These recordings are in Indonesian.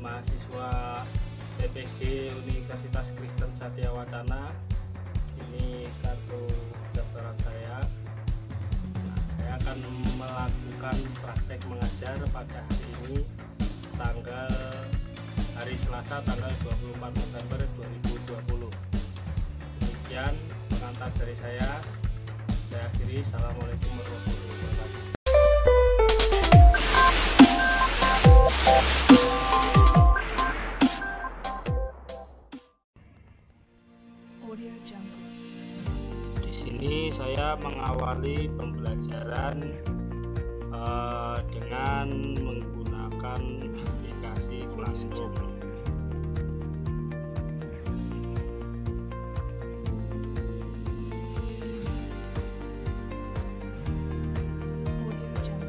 mahasiswa PPG Universitas Kristen Satya Wacana. Ini kartu pendaftaran saya. Nah, saya akan melakukan praktek mengajar pada hari ini, hari Selasa tanggal 24 November 2020. Demikian pengantar dari saya. Saya akhiri. Assalamualaikum warahmatullahi wabarakatuh. Di sini saya mengawali pembelajaran dengan menggunakan aplikasi Classroom.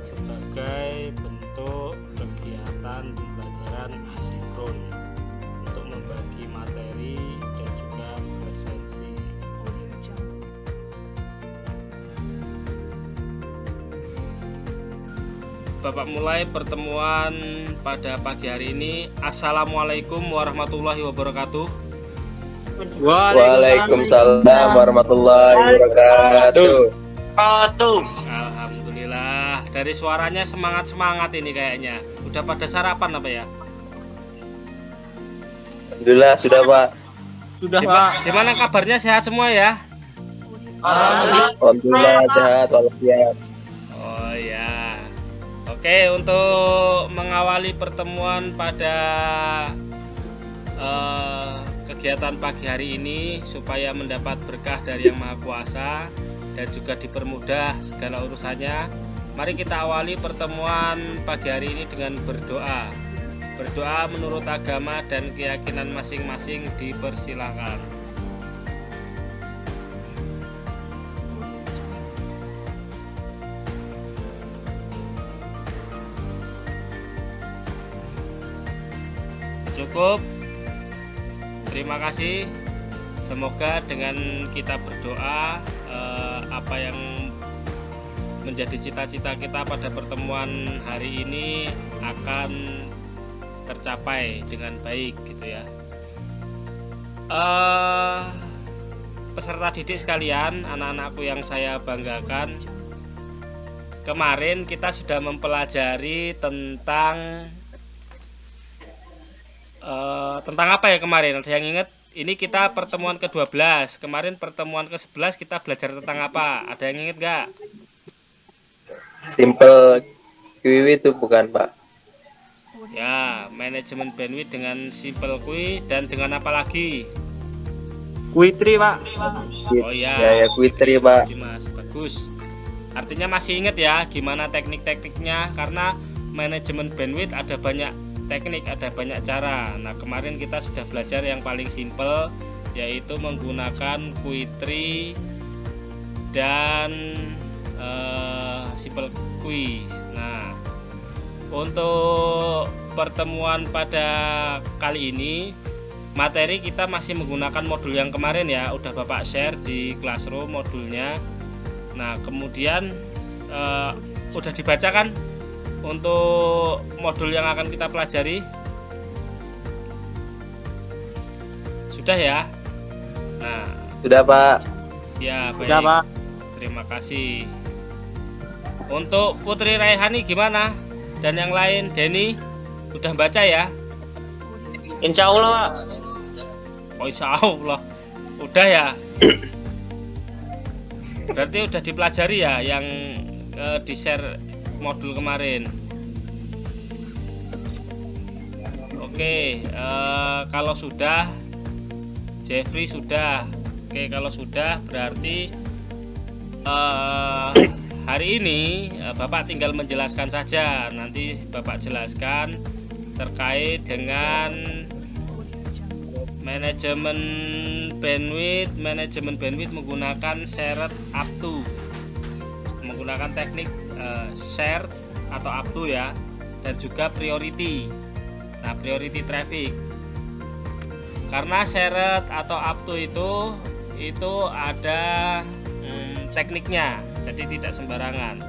Sebagai bentuk kegiatan pembelajaran asinkron untuk membagi materi dan juga presensi. Bapak mulai pertemuan pada pagi hari ini. Assalamualaikum warahmatullahi wabarakatuh. Waalaikumsalam warahmatullahi wabarakatuh. Alhamdulillah, dari suaranya semangat ini kayaknya. Udah pada sarapan apa ya? Alhamdulillah sudah, Pak. Sudah, Pak. Gimana kabarnya, sehat semua ya? Alhamdulillah sehat walafiat. Oh ya. Oke, untuk mengawali pertemuan pada kegiatan pagi hari ini supaya mendapat berkah dari Yang Maha Kuasa dan juga dipermudah segala urusannya, mari kita awali pertemuan pagi hari ini dengan berdoa. Berdoa menurut agama dan keyakinan masing-masing dipersilakan. Cukup. Terima kasih. Semoga dengan kita berdoa apa yang menjadi cita-cita kita pada pertemuan hari ini akan tercapai dengan baik gitu ya. Peserta didik sekalian, anak-anakku yang saya banggakan, kemarin kita sudah mempelajari tentang apa ya kemarin? Ada yang ingat? Ini kita pertemuan ke-12. Kemarin pertemuan ke-11 kita belajar tentang apa? Ada yang ingat nggak? Simple QW itu bukan, Pak? Ya, manajemen bandwidth dengan simple QW dan dengan apa lagi? Kuitri, Pak. Oh ya, Ya Kuitri, Pak. Mas, bagus. Artinya masih ingat ya gimana teknik-tekniknya, karena manajemen bandwidth ada banyak teknik, ada banyak cara. Nah, kemarin kita sudah belajar yang paling simple, yaitu menggunakan Kuitri dan simple QW. Nah, untuk pertemuan pada kali ini, materi kita masih menggunakan modul yang kemarin ya, udah Bapak share di Classroom modulnya. Nah, kemudian udah dibacakan untuk modul yang akan kita pelajari? Sudah ya? Nah, sudah, Pak. Ya, baik. Sudah, Pak. Terima kasih. Untuk Putri Raihani gimana? Dan yang lain, Denny, udah baca ya? Insya Allah, Pak. Oh, insya Allah. Udah ya? Berarti udah dipelajari ya yang di-share modul kemarin. Oke, kalau sudah, Jeffrey sudah. Oke, kalau sudah berarti hari ini Bapak tinggal menjelaskan saja. Nanti Bapak jelaskan terkait dengan manajemen bandwidth menggunakan shared up to, menggunakan teknik shared atau up to ya, dan juga priority. Nah, priority traffic, karena shared atau up to itu ada tekniknya, jadi tidak sembarangan.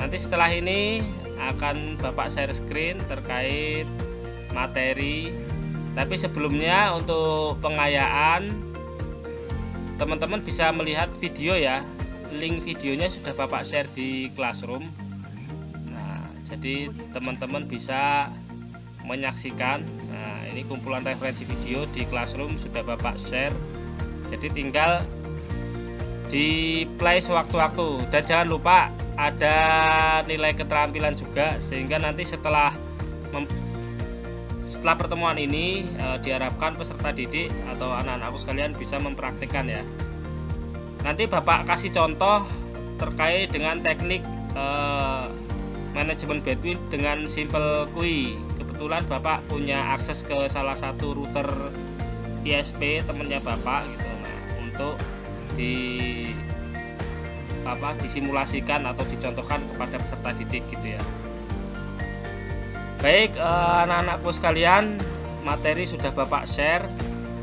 Nanti setelah ini akan Bapak share screen terkait materi. Tapi sebelumnya untuk pengayaan teman-teman bisa melihat video ya. Link videonya sudah Bapak share di Classroom. Nah, jadi teman-teman bisa menyaksikan. Nah, ini kumpulan referensi video di Classroom sudah Bapak share. Jadi tinggal di play sewaktu-waktu, dan jangan lupa ada nilai keterampilan juga, sehingga nanti setelah pertemuan ini diharapkan peserta didik atau anak-anakku sekalian bisa mempraktikkan ya. Nanti Bapak kasih contoh terkait dengan teknik manajemen bandwidth dengan simple QUI. Kebetulan Bapak punya akses ke salah satu router ISP temennya Bapak gitu. Nah, untuk disimulasikan atau dicontohkan kepada peserta didik gitu ya. Baik, anak-anakku sekalian, materi sudah Bapak share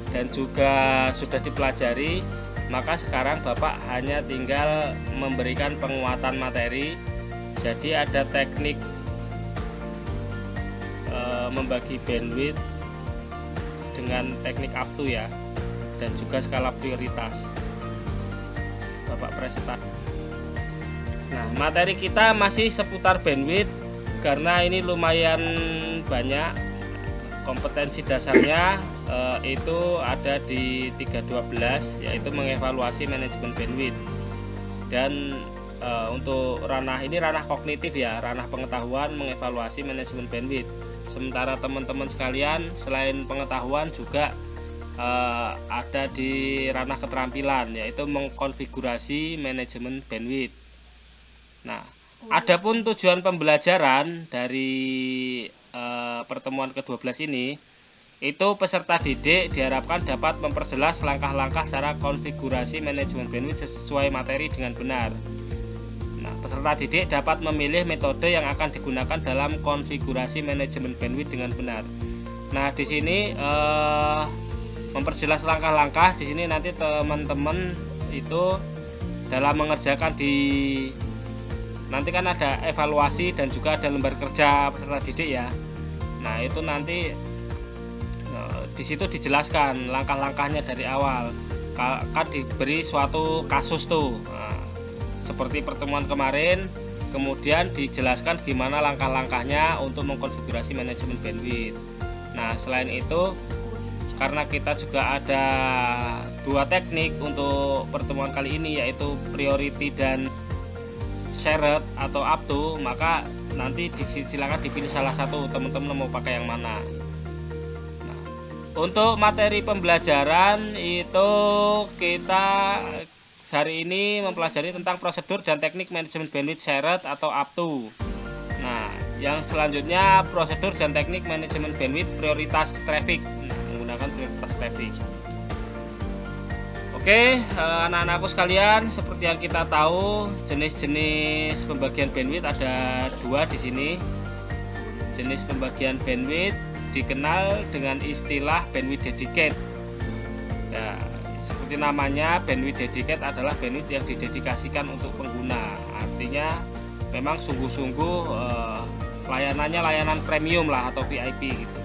dan juga sudah dipelajari. Maka sekarang Bapak hanya tinggal memberikan penguatan materi. Jadi ada teknik membagi bandwidth dengan teknik up-to ya, dan juga skala prioritas. Bapak presentasi. Nah, materi kita masih seputar bandwidth karena ini lumayan banyak. Kompetensi dasarnya itu ada di 312, yaitu mengevaluasi manajemen bandwidth. Dan untuk ranah ini ranah kognitif ya, ranah pengetahuan mengevaluasi manajemen bandwidth. Sementara teman-teman sekalian selain pengetahuan juga ada di ranah keterampilan, yaitu mengkonfigurasi manajemen bandwidth. Nah, adapun tujuan pembelajaran dari pertemuan ke-12 ini, itu peserta didik diharapkan dapat memperjelas langkah-langkah cara konfigurasi manajemen bandwidth sesuai materi dengan benar. Nah, peserta didik dapat memilih metode yang akan digunakan dalam konfigurasi manajemen bandwidth dengan benar. Nah, di sini memperjelas langkah-langkah. Di sini nanti teman-teman itu dalam mengerjakan nanti kan ada evaluasi dan juga ada lembar kerja peserta didik ya. Nah, itu nanti di situ dijelaskan langkah-langkahnya dari awal. Kan diberi suatu kasus tuh. Nah, seperti pertemuan kemarin, kemudian dijelaskan gimana langkah-langkahnya untuk mengkonfigurasi manajemen bandwidth. Nah, selain itu, karena kita juga ada dua teknik untuk pertemuan kali ini, yaitu priority dan shared atau up-to, maka nanti silakan dipilih salah satu, teman-teman mau pakai yang mana. Nah, untuk materi pembelajaran itu kita hari ini mempelajari tentang prosedur dan teknik manajemen bandwidth shared atau up-to. Nah, yang selanjutnya prosedur dan teknik manajemen bandwidth prioritas traffic, menggunakan prioritas traffic. Oke, anak-anakku sekalian, seperti yang kita tahu, jenis-jenis pembagian bandwidth ada dua di sini. Jenis pembagian bandwidth dikenal dengan istilah bandwidth dedicated. Ya, seperti namanya, bandwidth dedicated adalah bandwidth yang didedikasikan untuk pengguna. Artinya memang sungguh-sungguh layanannya layanan premium lah atau VIP gitu.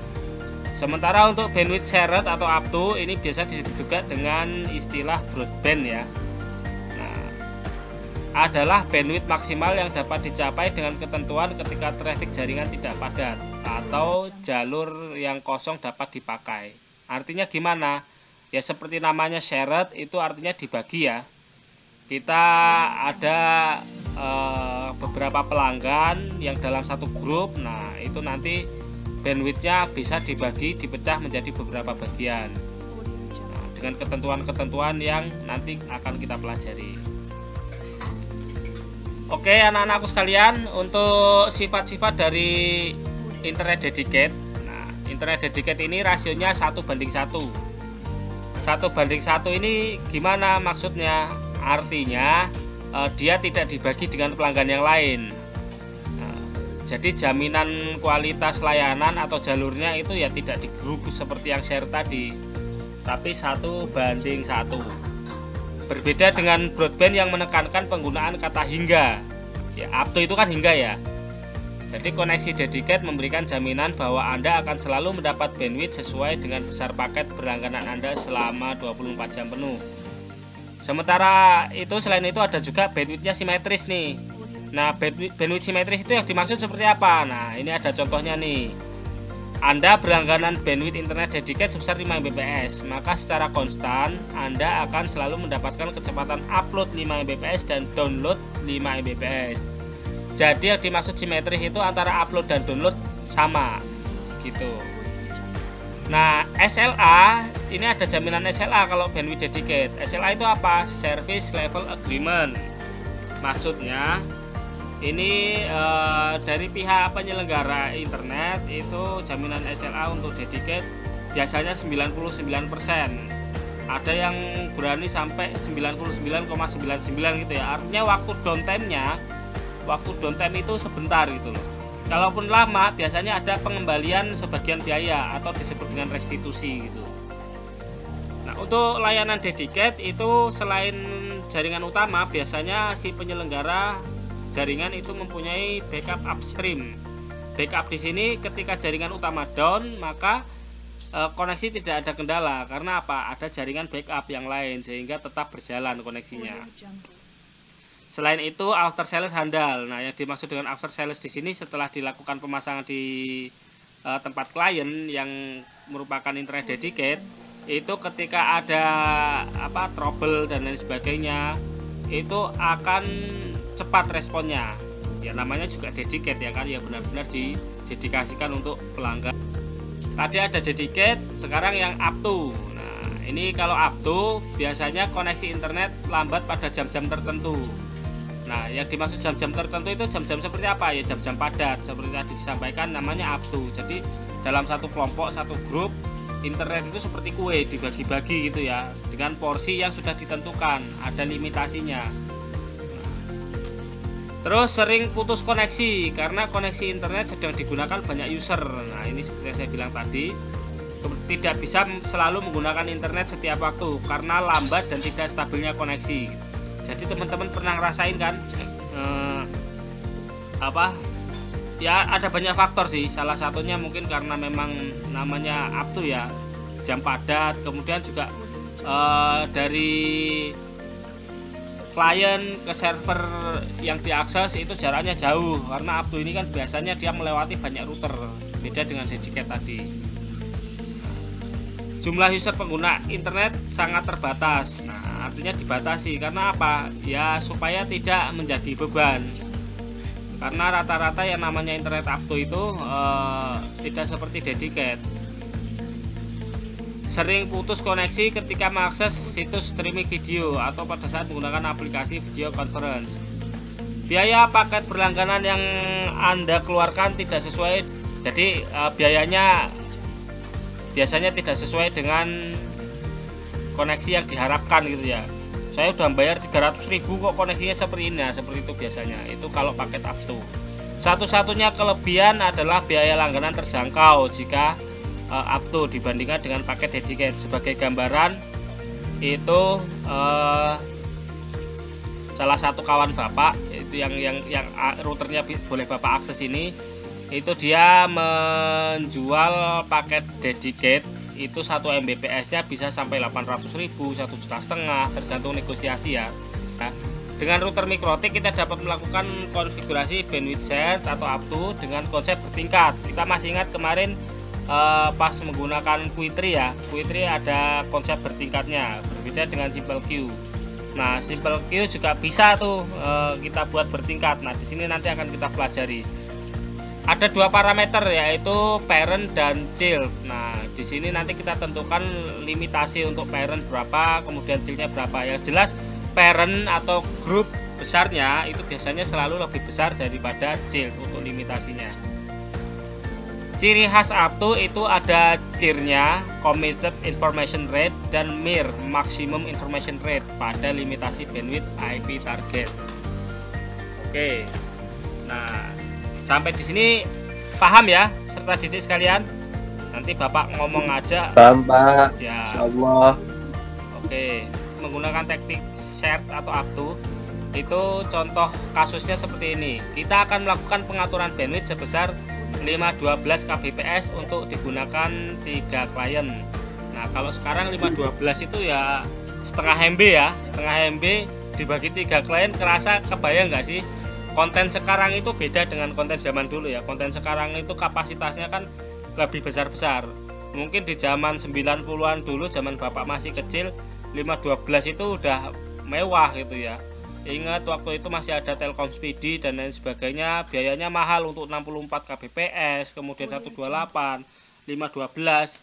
Sementara untuk bandwidth shared atau up-to ini biasa disebut juga dengan istilah broadband ya. Nah, adalah bandwidth maksimal yang dapat dicapai dengan ketentuan ketika traffic jaringan tidak padat atau jalur yang kosong dapat dipakai. Artinya gimana? Ya seperti namanya shared, itu artinya dibagi ya. Kita ada beberapa pelanggan yang dalam satu grup. Nah, itu nanti bandwidthnya bisa dipecah menjadi beberapa bagian. Nah, dengan ketentuan-ketentuan yang nanti akan kita pelajari. Oke, anak-anakku sekalian, untuk sifat-sifat dari internet dedicated. Nah, internet dedicated ini rasionya 1:1. 1:1 ini gimana maksudnya? Artinya dia tidak dibagi dengan pelanggan yang lain. Jadi jaminan kualitas layanan atau jalurnya itu ya tidak di grup seperti yang share tadi, tapi 1:1. Berbeda dengan broadband yang menekankan penggunaan kata hingga. Ya, up to itu kan hingga ya. Jadi koneksi dedicated memberikan jaminan bahwa Anda akan selalu mendapat bandwidth sesuai dengan besar paket berlangganan Anda selama 24 jam penuh. Sementara itu, selain itu ada juga bandwidthnya simetris nih. Nah, bandwidth simetris itu yang dimaksud seperti apa? Nah, ini ada contohnya nih. Anda berlangganan bandwidth internet dedicated sebesar 5 Mbps, maka secara konstan Anda akan selalu mendapatkan kecepatan upload 5 Mbps dan download 5 Mbps. Jadi yang dimaksud simetris itu antara upload dan download sama gitu. Nah, SLA ini ada jaminan SLA kalau bandwidth dedicated. SLA itu apa? Service Level Agreement. Maksudnya ini dari pihak penyelenggara internet itu jaminan SLA untuk dedicated biasanya 99%. Ada yang berani sampai 99,99 gitu ya. Artinya waktu downtime itu sebentar gitu loh. Kalaupun lama, biasanya ada pengembalian sebagian biaya atau disebut dengan restitusi gitu. Nah, untuk layanan dedicated itu selain jaringan utama, biasanya si penyelenggara jaringan itu mempunyai backup upstream. Backup di sini ketika jaringan utama down, maka koneksi tidak ada kendala karena apa? Ada jaringan backup yang lain sehingga tetap berjalan koneksinya. Selain itu, after sales handal. Nah, yang dimaksud dengan after sales di sini setelah dilakukan pemasangan di tempat klien yang merupakan internet dedicated, itu ketika ada trouble dan lain sebagainya, itu akan cepat responnya. Ya namanya juga dedicated ya kan, ya benar-benar didedikasikan untuk pelanggan. Tadi ada dedicated, sekarang yang up to. Nah, ini kalau up to biasanya koneksi internet lambat pada jam-jam tertentu. Nah, yang dimaksud jam-jam tertentu itu jam-jam seperti apa? Ya jam-jam padat, seperti tadi disampaikan namanya up to. Jadi dalam satu kelompok, satu grup, internet itu seperti kue dibagi-bagi gitu ya, dengan porsi yang sudah ditentukan, ada limitasinya. Terus sering putus koneksi karena koneksi internet sedang digunakan banyak user. Nah, ini seperti yang saya bilang tadi, tidak bisa selalu menggunakan internet setiap waktu karena lambat dan tidak stabilnya koneksi. Jadi teman-teman pernah ngerasain kan ya ada banyak faktor sih. Salah satunya mungkin karena memang namanya up to ya, jam padat, kemudian juga dari klien ke server yang diakses itu jaraknya jauh karena up to ini kan biasanya dia melewati banyak router, beda dengan dedicated tadi. Jumlah user pengguna internet sangat terbatas. Nah, artinya dibatasi karena apa? Ya supaya tidak menjadi beban. Karena rata-rata yang namanya internet up to itu tidak seperti dedicated. Sering putus koneksi ketika mengakses situs streaming video atau pada saat menggunakan aplikasi video conference. Biaya paket berlangganan yang Anda keluarkan tidak sesuai, jadi biayanya biasanya tidak sesuai dengan koneksi yang diharapkan gitu ya. Saya udah bayar 300.000 kok koneksinya seperti ini. Nah, seperti itu biasanya. Itu kalau paket up to. Satu-satunya kelebihan adalah biaya langganan terjangkau jika up to dibandingkan dengan paket dedicated. Sebagai gambaran itu salah satu kawan Bapak itu yang routernya boleh Bapak akses ini, itu dia menjual paket dedicated itu 1 Mbps nya bisa sampai 800.000, 1,5 juta, tergantung negosiasi ya. Nah, dengan router MikroTik kita dapat melakukan konfigurasi bandwidth shared atau up to dengan konsep bertingkat. Kita masih ingat kemarin pas menggunakan Quitree ya, Quitree ada konsep bertingkatnya, berbeda dengan Simple Queue. Nah, Simple Queue juga bisa tuh kita buat bertingkat. Nah, di sini nanti akan kita pelajari. Ada dua parameter yaitu parent dan child. Nah, di sini nanti kita tentukan limitasi untuk parent berapa, kemudian childnya berapa. Yang jelas parent atau grup besarnya itu biasanya selalu lebih besar daripada child untuk limitasinya. Ciri khas up to itu ada CIR-nya, Committed Information Rate, dan MIR, Maximum Information Rate pada limitasi bandwidth IP target. Oke. Nah, sampai di sini paham ya, serta didik sekalian. Nanti Bapak ngomong aja. Paham, Pak. Ya. Insyaallah. Oke, menggunakan teknik shared atau up to. Itu contoh kasusnya seperti ini. Kita akan melakukan pengaturan bandwidth sebesar 512 kbps untuk digunakan 3 klien. Nah, kalau sekarang 512 itu ya setengah MB ya, setengah MB dibagi 3 klien, kerasa kebayang nggak sih? Konten sekarang itu beda dengan konten zaman dulu ya. Konten sekarang itu kapasitasnya kan lebih besar-besar. Mungkin di zaman 90-an dulu, zaman Bapak masih kecil, 512 itu udah mewah gitu ya. Ingat waktu itu masih ada Telkom Speedy dan lain sebagainya, biayanya mahal untuk 64 kbps, kemudian 128, 512.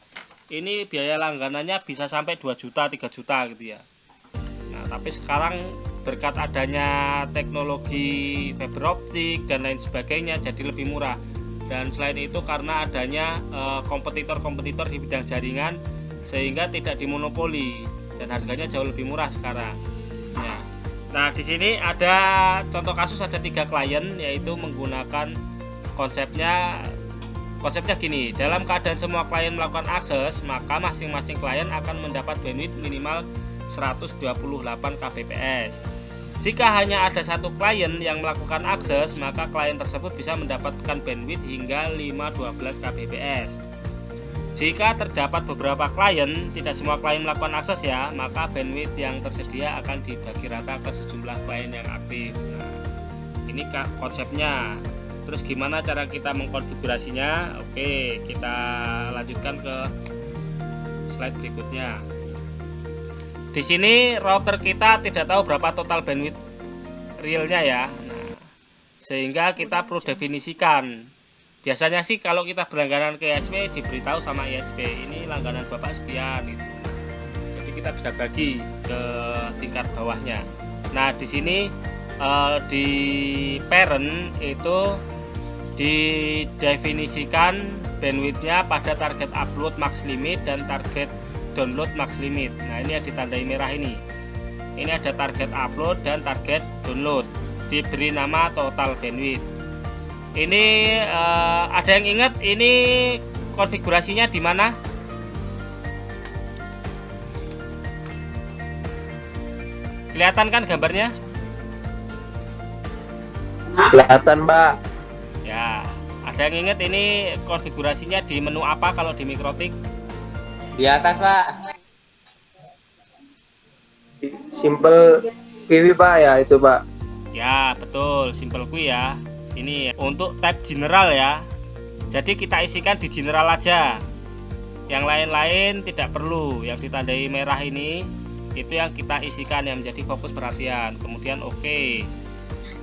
Ini biaya langganannya bisa sampai 2 juta, 3 juta gitu ya. Nah, tapi sekarang berkat adanya teknologi fiber optik dan lain sebagainya jadi lebih murah. Dan selain itu karena adanya kompetitor-kompetitor di bidang jaringan sehingga tidak dimonopoli dan harganya jauh lebih murah sekarang. Ya. Nah, di sini ada contoh kasus, ada 3 klien, yaitu menggunakan konsepnya gini. Dalam keadaan semua klien melakukan akses, maka masing-masing klien akan mendapat bandwidth minimal 128 kbps. Jika hanya ada satu klien yang melakukan akses, maka klien tersebut bisa mendapatkan bandwidth hingga 512 kbps. Jika terdapat beberapa klien, tidak semua klien melakukan akses ya, maka bandwidth yang tersedia akan dibagi rata ke sejumlah klien yang aktif. Nah, ini konsepnya. Terus gimana cara kita mengkonfigurasinya? Oke, kita lanjutkan ke slide berikutnya. Di sini router kita tidak tahu berapa total bandwidth realnya ya. Nah, sehingga kita perlu definisikan. Biasanya sih kalau kita berlangganan ke ISP diberitahu sama ISP, ini langganan Bapak sekian gitu. Jadi kita bisa bagi ke tingkat bawahnya. Nah, di sini di parent itu didefinisikan bandwidthnya pada target upload max limit dan target download max limit. Nah, ini yang ditandai merah ini. Ini ada target upload dan target download. Diberi nama total bandwidth. Ini ada yang ingat ini konfigurasinya di mana? Kelihatan kan gambarnya? Kelihatan, Pak. Ya, ada yang ingat ini konfigurasinya di menu apa kalau di Mikrotik? Di atas, Pak. Simple QW, Pak, ya itu, Pak. Ya, betul, simple QW ya. Ini untuk tab general ya. Jadi kita isikan di general aja. Yang lain-lain tidak perlu. Yang ditandai merah ini itu yang kita isikan yang menjadi fokus perhatian. Kemudian oke.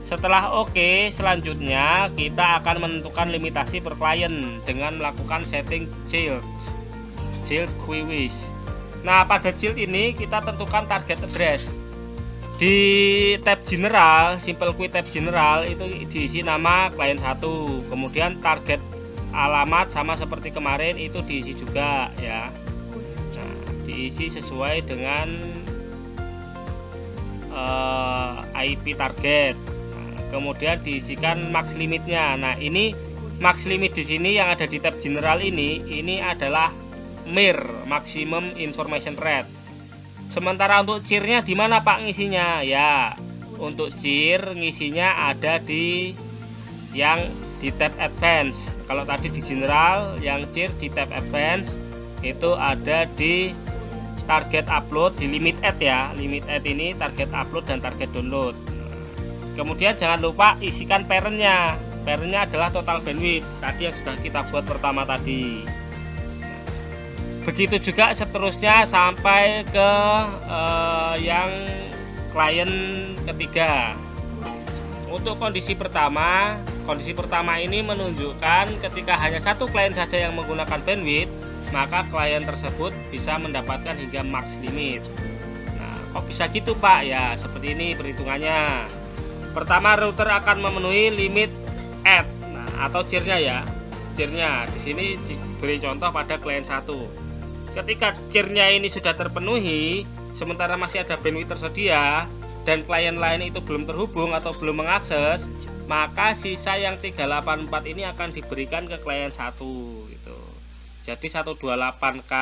Setelah oke, selanjutnya kita akan menentukan limitasi per klien dengan melakukan setting child queries. Nah, pada child ini kita tentukan target address. Di tab general, simple query tab general itu diisi nama klien 1, kemudian target alamat sama seperti kemarin itu diisi juga ya. Nah, diisi sesuai dengan IP target. Nah, kemudian diisikan max limitnya. Nah, ini max limit di sini yang ada di tab general ini adalah MIR, maximum information rate. Sementara untuk CIR-nya di mana Pak ngisinya? Ya, untuk CIR ngisinya ada di yang di tab advance. Kalau tadi di general, yang CIR di tab advance itu ada di target upload, di limit add ya. Limit add ini target upload dan target download. Kemudian jangan lupa isikan parent-nya. Parent-nya adalah total bandwidth. Tadi yang sudah kita buat pertama tadi. Begitu juga seterusnya sampai ke yang klien ketiga. Untuk kondisi pertama ini menunjukkan ketika hanya satu klien saja yang menggunakan bandwidth, maka klien tersebut bisa mendapatkan hingga max limit. Nah, kok bisa gitu Pak? Ya, seperti ini perhitungannya. Pertama, router akan memenuhi limit add, atau CIR-nya ya. CIR-nya di sini diberi contoh pada klien 1. Ketika CIR-nya ini sudah terpenuhi, sementara masih ada bandwidth tersedia dan klien lain itu belum terhubung atau belum mengakses, maka sisa yang 384 ini akan diberikan ke klien 1 gitu. Jadi 128K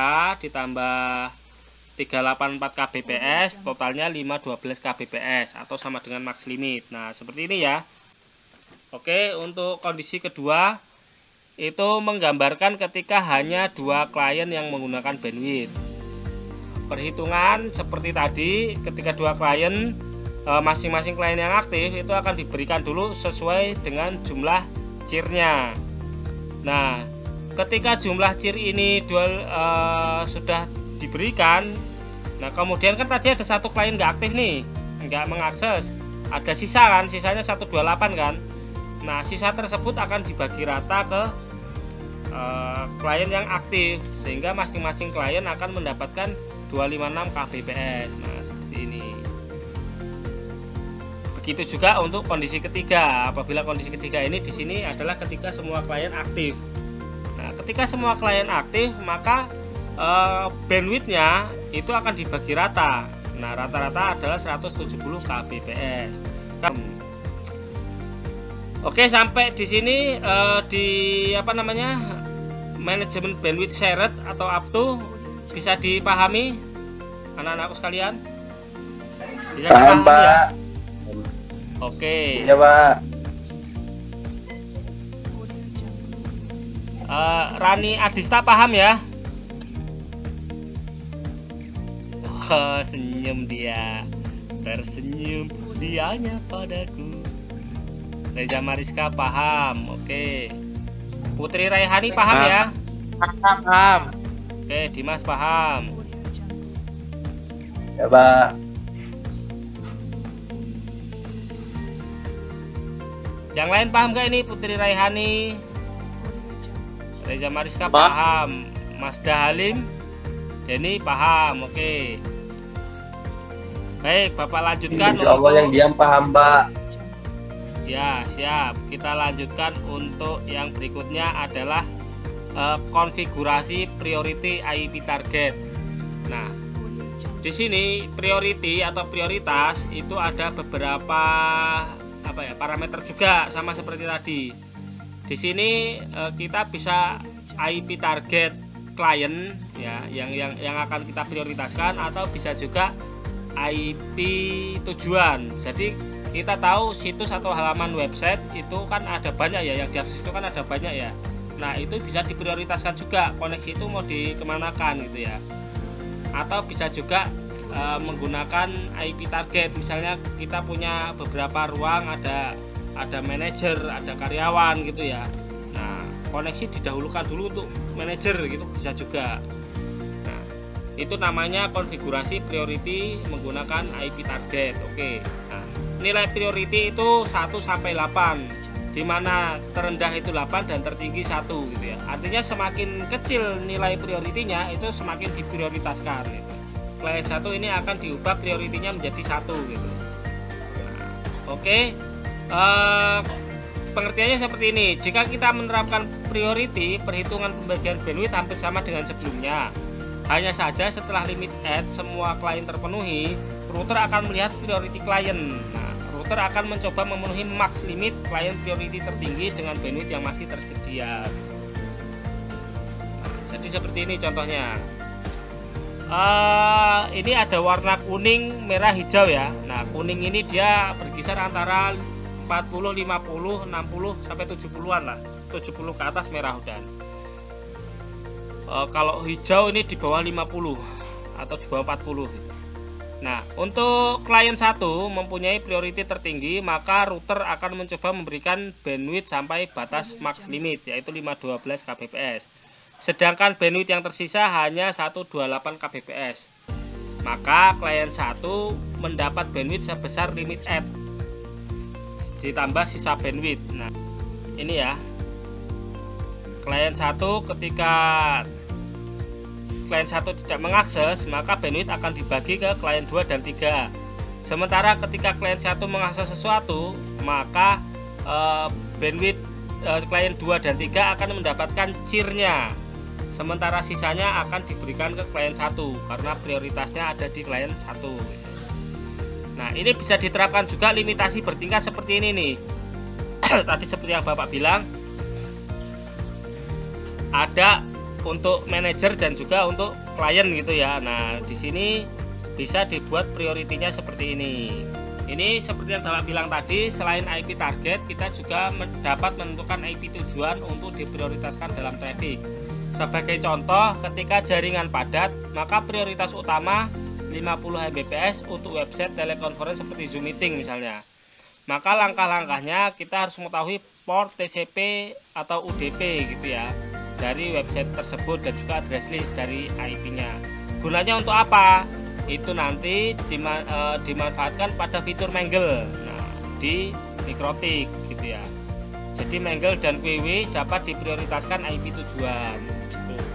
ditambah 384 kbps, totalnya 512 kbps atau sama dengan max limit. Nah, seperti ini ya. Oke, untuk kondisi kedua itu menggambarkan ketika hanya 2 klien yang menggunakan bandwidth. Perhitungan seperti tadi, ketika 2 klien, masing-masing klien yang aktif itu akan diberikan dulu sesuai dengan jumlah CIR-nya. Nah, ketika jumlah CIR ini sudah diberikan, nah kemudian kan tadi ada 1 klien nggak aktif nih, nggak mengakses, ada sisa kan, sisanya 128 kan. Nah, sisa tersebut akan dibagi rata ke klien yang aktif, sehingga masing-masing klien akan mendapatkan 256 kbps. Nah, seperti ini. Begitu juga untuk kondisi ketiga. Apabila kondisi ketiga ini di sini adalah ketika semua klien aktif. Nah, ketika semua klien aktif, maka bandwidthnya itu akan dibagi rata. Nah, rata-rata adalah 170 kbps. Oke, sampai di sini di manajemen bandwidth shared atau up-to bisa dipahami anak-anakku sekalian? Bisa Paham, dipahami Pak. ya? Oke. Ya, Pak. Rani Adista paham ya? Oh, senyum dia, tersenyum dianya padaku. Reza Mariska paham, oke. Putri Raihani paham ya? Paham. Oke, Dimas paham. Ya, Pak. Yang lain paham gak ini? Putri Raihani, Reza Mariska paham, Mas Dahalim, Denny paham, oke. Baik, Bapak lanjutkan. Insya Allah yang diam paham, Pak. Ya, siap. Kita lanjutkan untuk yang berikutnya adalah konfigurasi priority IP target. Nah, di sini priority atau prioritas itu ada beberapa parameter juga, sama seperti tadi. Di sini kita bisa IP target klien ya, yang akan kita prioritaskan, atau bisa juga IP tujuan. Jadi kita tahu situs atau halaman website itu kan ada banyak ya, yang diakses itu kan ada banyak ya. Nah, itu bisa diprioritaskan juga, koneksi itu mau dikemanakan gitu ya. Atau bisa juga menggunakan IP target. Misalnya kita punya beberapa ruang, ada manajer, ada karyawan gitu ya. Nah, koneksi didahulukan dulu untuk manajer gitu, bisa juga. Nah, itu namanya konfigurasi priority menggunakan IP target. Oke. Nah, nilai priority itu 1 sampai 8, di mana terendah itu 8 dan tertinggi 1 gitu ya. Artinya semakin kecil nilai prioritinya itu semakin diprioritaskan gitu. Klien 1 ini akan diubah prioritinya menjadi 1 gitu. Nah, oke. Pengertiannya seperti ini. Jika kita menerapkan priority, perhitungan pembagian bandwidth hampir sama dengan sebelumnya. Hanya saja setelah limit add semua klien terpenuhi, router akan melihat priority klien. Nah, router akan mencoba memenuhi max limit klien priority tertinggi dengan bandwidth yang masih tersedia. Nah, jadi seperti ini contohnya. Ini ada warna kuning, merah, hijau ya. Nah, kuning ini dia berkisar antara 40, 50, 60 sampai 70-an lah. 70 ke atas merah udah. Kalau hijau ini di bawah 50 atau di bawah 40 gitu. Nah, untuk klien 1 mempunyai priority tertinggi, maka router akan mencoba memberikan bandwidth sampai batas max limit, yaitu 512 kbps. Sedangkan bandwidth yang tersisa hanya 128 kbps. Maka klien 1 mendapat bandwidth sebesar limit add ditambah sisa bandwidth. Nah, ini ya. Klien 1 ketika klien 1 tidak mengakses, maka bandwidth akan dibagi ke klien 2 dan 3. Sementara ketika klien 1 mengakses sesuatu, maka bandwidth klien 2 dan 3 akan mendapatkan CIR-nya. Sementara sisanya akan diberikan ke klien 1 karena prioritasnya ada di klien 1. Nah, ini bisa diterapkan juga limitasi bertingkat seperti ini nih. Tadi seperti yang Bapak bilang, ada untuk manajer dan juga untuk klien gitu ya. Nah, di sini bisa dibuat prioritinya seperti ini. Ini seperti yang Bapak bilang tadi, selain IP target, kita juga dapat menentukan IP tujuan untuk diprioritaskan dalam traffic. Sebagai contoh, ketika jaringan padat, maka prioritas utama 50 Mbps untuk website telekonferensi seperti Zoom Meeting misalnya. Maka langkah-langkahnya kita harus mengetahui port TCP atau UDP gitu ya dari website tersebut dan juga address list dari IP-nya. Gunanya untuk apa? Itu nanti dimanfaatkan pada fitur Mangle di Mikrotik gitu ya. Jadi Mangle dan QW dapat diprioritaskan IP tujuan gitu.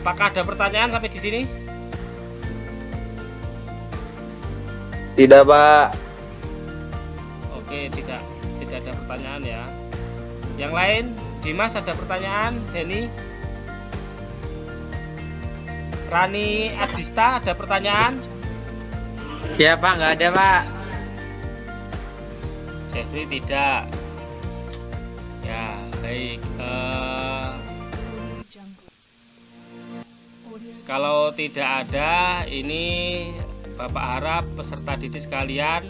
Apakah ada pertanyaan sampai di sini? Tidak, Pak. Oke, tidak ada pertanyaan ya. Yang lain, Dimas ada pertanyaan? Denny? Rani Adista ada pertanyaan? Siapa? Nggak ada, Pak. Jeffrey tidak. Ya, baik. Kalau tidak ada, ini Bapak harap peserta didik sekalian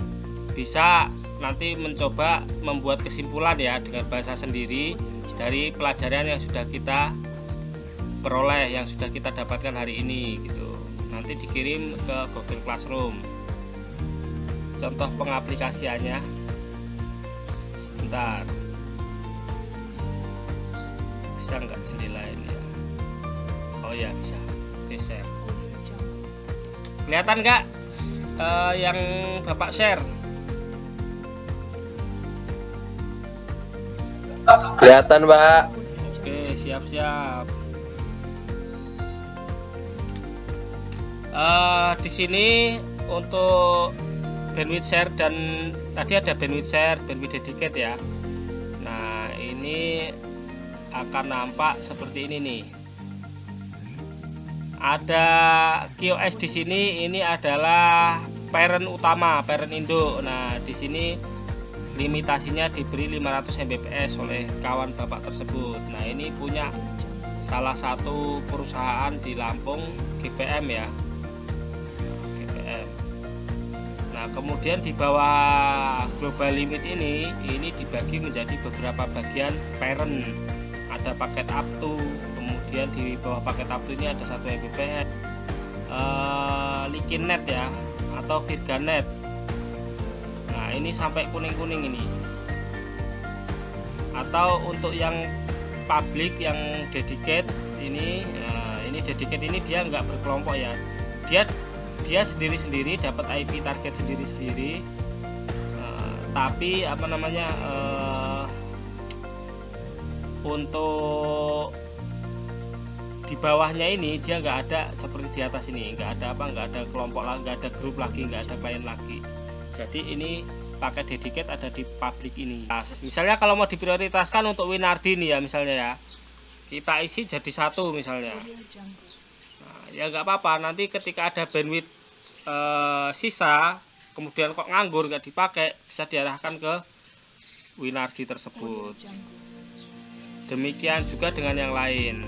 bisa nanti mencoba membuat kesimpulan ya dengan bahasa sendiri dari pelajaran yang sudah kita peroleh, yang sudah kita dapatkan hari ini gitu. Nanti dikirim ke Google Classroom contoh pengaplikasiannya. Sebentar, bisa nggak jendela ini ya? Oh ya, bisa. Geser. Kelihatan nggak yang Bapak share? Kelihatan, Pak. Oke, siap-siap. Di sini untuk bandwidth share dan tadi ada bandwidth share, bandwidth dedicate ya. Nah, ini akan nampak seperti ini nih. Ada QoS di sini, ini adalah parent utama, parent induk. Nah, di sini limitasinya diberi 500 Mbps oleh kawan Bapak tersebut. Nah, ini punya salah satu perusahaan di Lampung, GPM ya. GPM. Nah, kemudian di bawah global limit ini dibagi menjadi beberapa bagian parent. Ada paket up to, kemudian di bawah paket up to ini ada 1 Mbps, Likinet ya atau Virganet. Nah, ini sampai kuning-kuning ini. Atau untuk yang public, yang dedicate ini, ini dedicate ini dia nggak berkelompok ya. Dia sendiri-sendiri dapat IP target sendiri-sendiri. Tapi apa namanya? Untuk di bawahnya ini dia nggak ada seperti di atas ini, nggak ada kelompok lagi, nggak ada grup lagi, nggak ada klien lagi. Jadi ini paket dedicate ada di public ini. Nah, misalnya kalau mau diprioritaskan untuk Winardi nih ya misalnya ya, kita isi jadi 1 misalnya. Nah, ya nggak apa-apa, nanti ketika ada bandwidth sisa kemudian kok nganggur nggak dipakai, bisa diarahkan ke Winardi tersebut. Demikian juga dengan yang lain.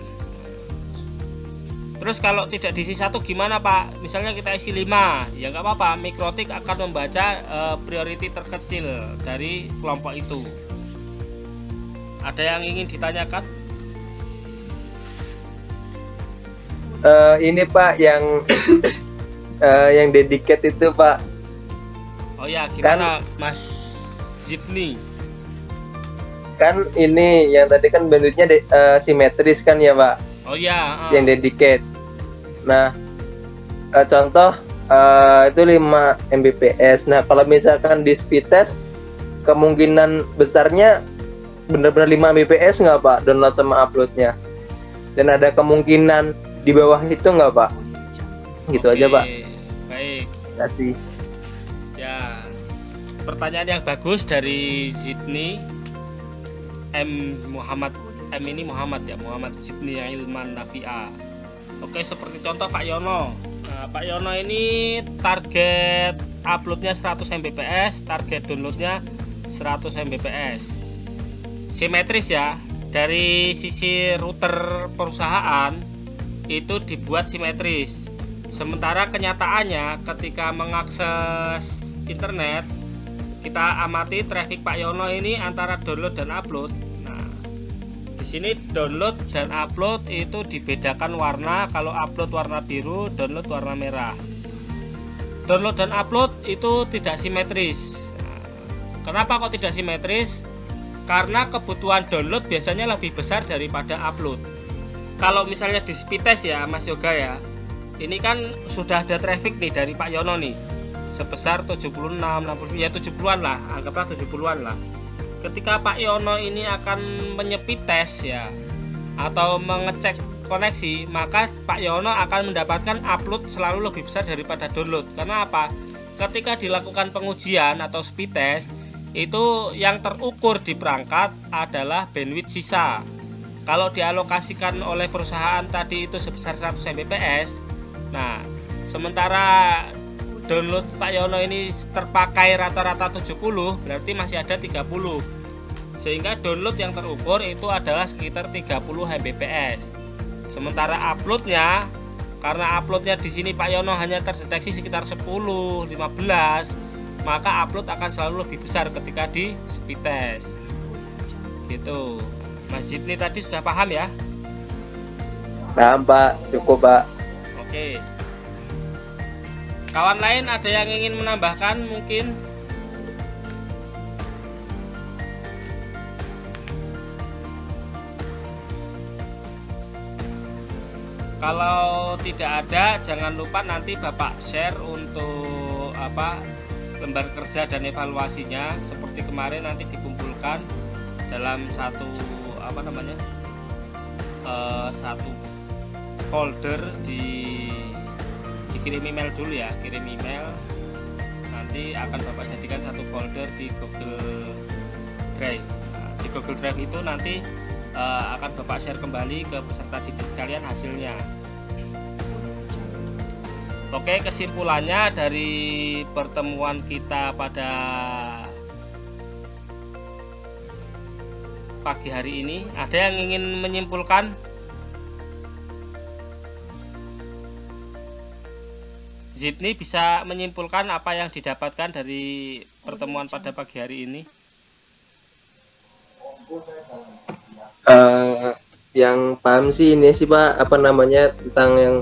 Terus kalau tidak diisi 1 gimana Pak? Misalnya kita isi 5, ya nggak apa-apa, Mikrotik akan membaca priority terkecil dari kelompok itu. Ada yang ingin ditanyakan? Ini Pak yang yang dedicate itu Pak. Oh ya, gimana Mas Zidni? Kan ini yang tadi kan bandwidthnya simetris kan ya Pak. Oh ya, yang dedicate. Nah, contoh itu 5 Mbps. Nah, kalau misalkan di speed test kemungkinan besarnya benar-benar 5 Mbps nggak Pak download sama uploadnya? Dan ada kemungkinan di bawah itu nggak Pak? Gitu aja Pak. Baik. Terima kasih. Ya, pertanyaan yang bagus dari Zidni Muhammad Zidni Ilman Nafia. Oke, seperti contoh Pak Yono. Nah, Pak Yono ini target uploadnya 100 Mbps, target downloadnya 100 Mbps. Simetris ya, dari sisi router perusahaan itu dibuat simetris. Sementara kenyataannya ketika mengakses internet, kita amati traffic Pak Yono ini antara download dan upload. Nah, di sini download dan upload itu dibedakan warna. Kalau upload warna biru, download warna merah. Download dan upload itu tidak simetris. Nah, kenapa kok tidak simetris? Karena kebutuhan download biasanya lebih besar daripada upload. Kalau misalnya di speed test ya Mas Yoga ya, ini kan sudah ada traffic nih dari Pak Yono nih sebesar 76, 60, ya 70-an lah, anggaplah 70-an lah. Ketika Pak Yono ini akan menyepit tes ya atau mengecek koneksi, maka Pak Yono akan mendapatkan upload selalu lebih besar daripada download. Karena apa? Ketika dilakukan pengujian atau speed test, itu yang terukur di perangkat adalah bandwidth sisa. Kalau dialokasikan oleh perusahaan tadi itu sebesar 100 Mbps, nah sementara download Pak Yono ini terpakai rata-rata 70, berarti masih ada 30. Sehingga download yang terukur itu adalah sekitar 30 Mbps. Sementara uploadnya, karena uploadnya di sini Pak Yono hanya terdeteksi sekitar 10, 15, maka upload akan selalu lebih besar ketika di speed test. Gitu. Mas Jitni tadi sudah paham ya? Paham Pak, cukup Pak. Oke. Kawan lain ada yang ingin menambahkan mungkin? Kalau tidak ada, jangan lupa nanti Bapak share untuk lembar kerja dan evaluasinya seperti kemarin, nanti dikumpulkan dalam satu satu folder, dikirim email dulu ya, kirim email, nanti akan Bapak jadikan satu folder di Google Drive. Nah, di Google Drive itu nanti akan Bapak share kembali ke peserta didik sekalian hasilnya. Oke, kesimpulannya dari pertemuan kita pada pagi hari ini, ada yang ingin menyimpulkan? Zidni bisa menyimpulkan apa yang didapatkan dari pertemuan pada pagi hari ini? Yang paham sih ini sih Pak, tentang yang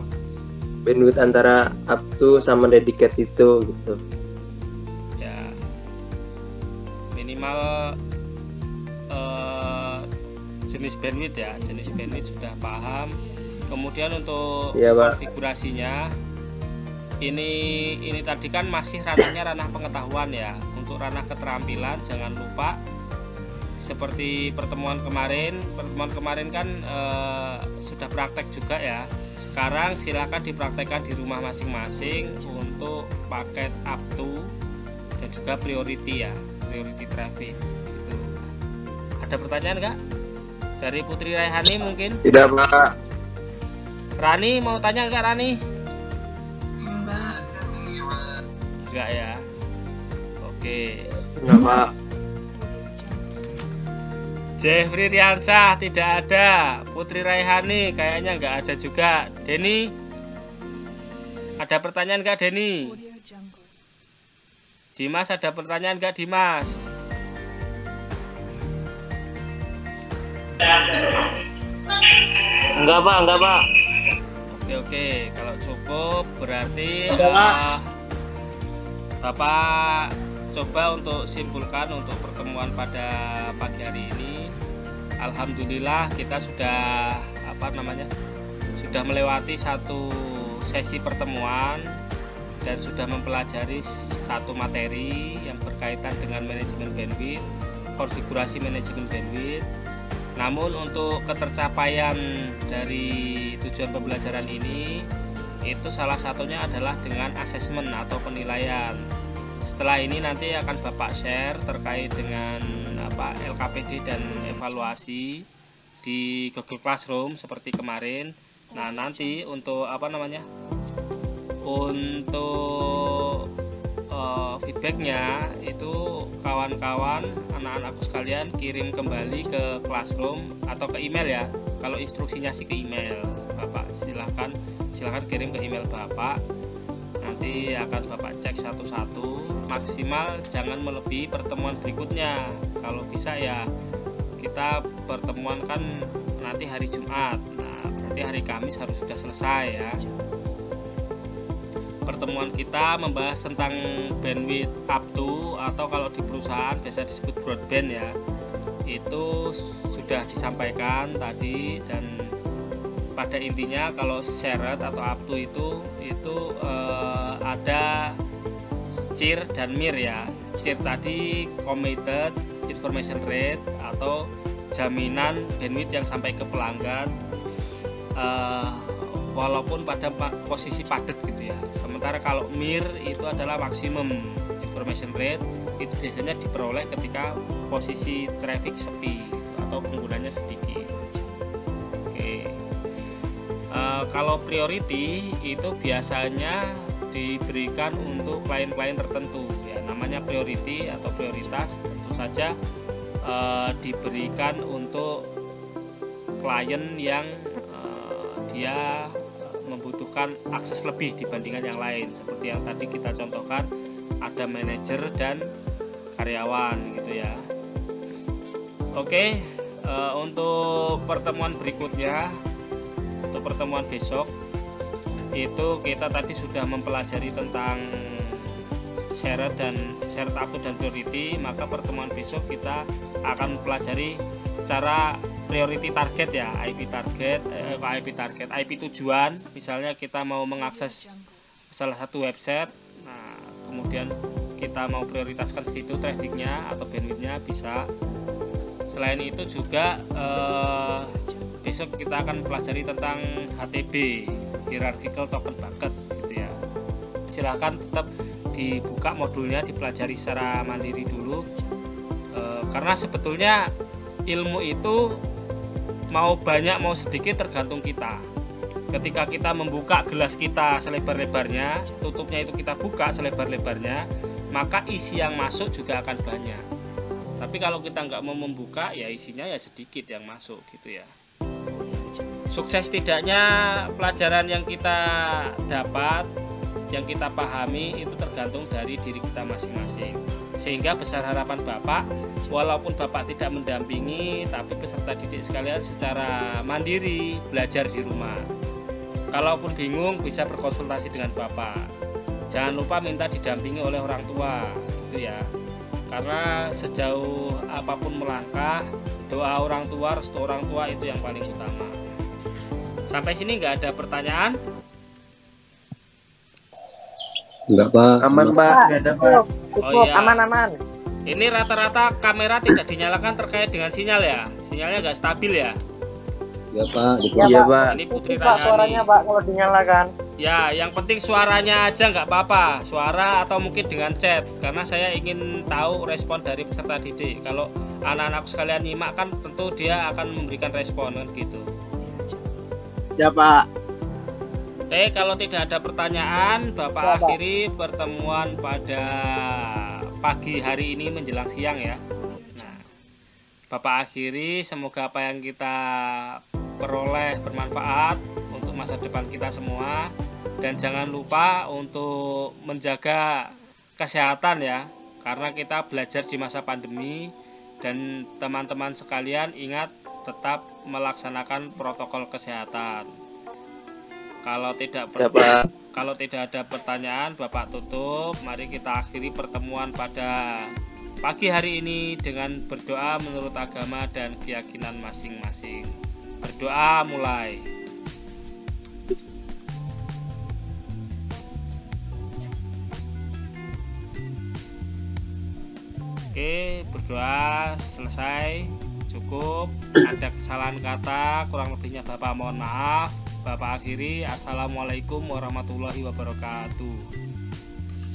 bandwidth antara up to sama dedicated itu gitu. Ya, minimal jenis bandwidth ya, jenis bandwidth sudah paham. Kemudian untuk ya, konfigurasinya, ini tadi kan masih ranahnya ranah pengetahuan ya. Untuk ranah keterampilan jangan lupa seperti pertemuan kemarin kan sudah praktek juga ya. Sekarang silakan dipraktekkan di rumah masing-masing untuk paket up to dan juga priority ya, priority traffic gitu. Ada pertanyaan nggak dari Putri Raihani mungkin? Tidak Pak. Rani mau tanya nggak Rani? Enggak ya. Oke. Enggak Pak. Jeffrey Riansah tidak ada. Putri Raihani kayaknya nggak ada juga. Denny, ada pertanyaan nggak Denny? Dimas ada pertanyaan nggak Dimas? Enggak Pak. Oke, kalau cukup berarti Bapak coba untuk simpulkan untuk pertemuan pada pagi hari ini. Alhamdulillah kita sudah sudah melewati satu sesi pertemuan dan sudah mempelajari satu materi yang berkaitan dengan manajemen bandwidth, konfigurasi manajemen bandwidth. Namun untuk ketercapaian dari tujuan pembelajaran ini, itu salah satunya adalah dengan asesmen atau penilaian. Setelah ini nanti akan Bapak share terkait dengan LKPD dan evaluasi di Google Classroom seperti kemarin. Nah, nanti untuk untuk feedbacknya itu kawan-kawan anak-anakku sekalian kirim kembali ke classroom atau ke email ya. Kalau instruksinya sih ke email Bapak, silahkan kirim ke email Bapak, nanti akan Bapak cek satu-satu, maksimal jangan melebihi pertemuan berikutnya. Kalau bisa ya kita pertemuan kan nanti hari Jumat, nah berarti hari Kamis harus sudah selesai ya. Pertemuan kita membahas tentang bandwidth up to, atau kalau di perusahaan biasa disebut broadband ya, itu sudah disampaikan tadi. Dan pada intinya kalau shared atau up to itu ada CIR dan MIR ya. CIR tadi committed information rate atau jaminan bandwidth yang sampai ke pelanggan walaupun pada posisi padat gitu ya. Sementara kalau MIR itu adalah maksimum information rate, itu biasanya diperoleh ketika posisi traffic sepi gitu, atau penggunanya sedikit. Oke. Kalau priority itu biasanya diberikan untuk klien-klien tertentu ya, namanya priority atau prioritas. Tentu saja diberikan untuk klien yang dia membutuhkan akses lebih dibandingkan yang lain, seperti yang tadi kita contohkan, ada manajer dan karyawan gitu ya. Oke, untuk pertemuan berikutnya, untuk pertemuan besok itu kita tadi sudah mempelajari tentang shared up to dan priority. Maka pertemuan besok kita akan mempelajari cara priority target ya, IP tujuan. Misalnya kita mau mengakses salah satu website, nah kemudian kita mau prioritaskan situ trafficnya atau bandwidthnya bisa. Selain itu juga besok kita akan pelajari tentang HTB, hierarchical token bucket gitu ya. Silahkan tetap dibuka modulnya, dipelajari secara mandiri dulu, karena sebetulnya ilmu itu mau banyak mau sedikit tergantung kita. Ketika kita membuka gelas kita selebar-lebarnya, tutupnya itu kita buka selebar-lebarnya, maka isi yang masuk juga akan banyak. Tapi kalau kita nggak mau membuka, ya isinya ya sedikit yang masuk gitu ya. Sukses tidaknya pelajaran yang kita dapat, yang kita pahami itu tergantung dari diri kita masing-masing. Sehingga besar harapan Bapak, walaupun Bapak tidak mendampingi, tapi peserta didik sekalian secara mandiri belajar di rumah. Kalaupun bingung bisa berkonsultasi dengan Bapak. Jangan lupa minta didampingi oleh orang tua gitu ya. Karena sejauh apapun melangkah, doa orang tua, restu orang tua itu yang paling utama. Sampai sini nggak ada pertanyaan? Enggak, Pak. Aman, Pak. Nggak ada, Pak. Oh iya. Aman. Ini rata-rata kamera tidak dinyalakan terkait dengan sinyal ya. Sinyalnya nggak stabil ya. Ya, Pak. Iya, Pak. Ini Putri Pak, suaranya Rahyani. Pak kalau dinyalakan. Ya, yang penting suaranya aja nggak apa-apa. Suara atau mungkin dengan chat. Karena saya ingin tahu respon dari peserta didik. Kalau anak-anakku sekalian nyimak kan tentu dia akan memberikan respon kan gitu. Ya Pak. Oke, kalau tidak ada pertanyaan, Bapak akhiri pertemuan pada pagi hari ini menjelang siang ya. Nah, Bapak akhiri, semoga apa yang kita peroleh bermanfaat untuk masa depan kita semua. Dan jangan lupa untuk menjaga kesehatan ya, karena kita belajar di masa pandemi. Dan teman-teman sekalian ingat tetap melaksanakan protokol kesehatan. Kalau tidak ada pertanyaan, Bapak tutup. Mari kita akhiri pertemuan pada pagi hari ini dengan berdoa menurut agama dan keyakinan masing-masing. Berdoa mulai. Oke, berdoa selesai. Cukup. Ada kesalahan kata, kurang lebihnya Bapak mohon maaf. Bapak akhiri. Assalamualaikum warahmatullahi wabarakatuh.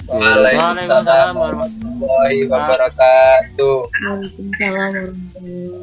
Waalaikumsalam warahmatullahi wabarakatuh. Waalaikumsalam warahmatullahi wabarakatuh.